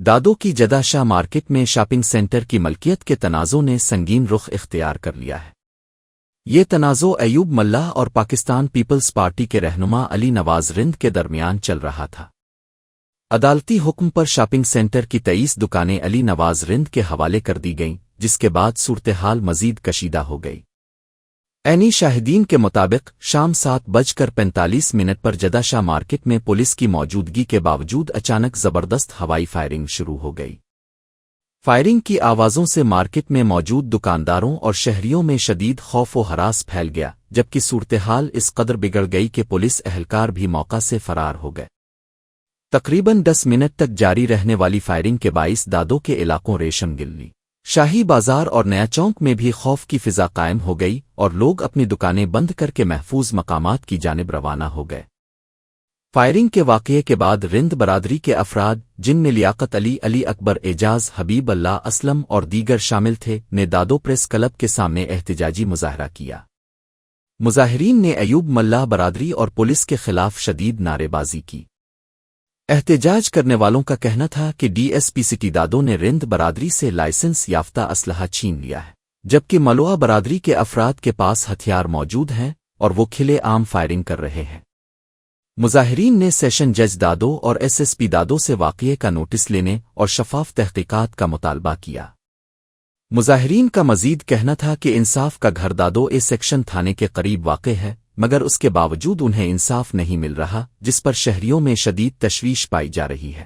دادو کی جدہ شاہ مارکیٹ میں shopping centre کی ملکیت کے تنازع نے سنگین رخ اختیار کر لیا ہے۔ یہ تنازع ایوب ملہ اور پاکستان پیپلز پارٹی کے رہنما علی نواز رند کے درمیان چل رہا تھا۔ عدالتی حکم پر شاپنگ سینٹر کی 23 دکانیں علی نواز رند کے حوالے کر دی گئیں، جس کے بعد صورتحال مزید کشیدہ ہو گئی۔ عینی شاہدین کے مطابق شام 7:45 پر جدہ شاہ مارکیٹ میں پولیس کی موجودگی کے باوجود اچانک زبردست ہوائی فائرنگ شروع ہو گئی۔ فائرنگ کی آوازوں سے مارکیٹ میں موجود دکانداروں اور شہریوں میں شدید خوف و ہراس پھیل گیا، جبکہ صورتحال اس قدر بگڑ گئی کہ پولیس اہلکار بھی موقع سے فرار ہو گئے۔ تقریباً 10 منٹ تک جاری رہنے والی فائرنگ کے باعث دادو کے علاقوں ریشم گلی، شاہی بازار اور نیا چونک میں بھی خوف کی فضا قائم ہو گئی اور لوگ اپنی دکانیں بند کر کے محفوظ مقامات کی جانب روانہ ہو گئے۔ فائرنگ کے واقعے کے بعد رند برادری کے افراد، جن میں لیاقت علی، علی اکبر، اعجاز، حبیب اللہ، اسلم اور دیگر شامل تھے، نے دادو پریس کلب کے سامنے احتجاجی مظاہرہ کیا۔ مظاہرین نے ایوب ملہ برادری اور پولیس کے خلاف شدید نعرے بازی کی۔ احتجاج کرنے والوں کا کہنا تھا کہ ڈی ایس پی سٹی دادو نے رند برادری سے لائسنس یافتہ اسلحہ چھین لیا ہے، جبکہ ملوہ برادری کے افراد کے پاس ہتھیار موجود ہیں اور وہ کھلے عام فائرنگ کر رہے ہیں۔ مظاہرین نے سیشن جج دادو اور ایس ایس پی دادو سے واقعے کا نوٹس لینے اور شفاف تحقیقات کا مطالبہ کیا۔ مظاہرین کا مزید کہنا تھا کہ انصاف کا گھر دادو اے سیکشن تھانے کے قریب واقع ہے، مگر اس کے باوجود انہیں انصاف نہیں مل رہا، جس پر شہریوں میں شدید تشویش پائی جا رہی ہے۔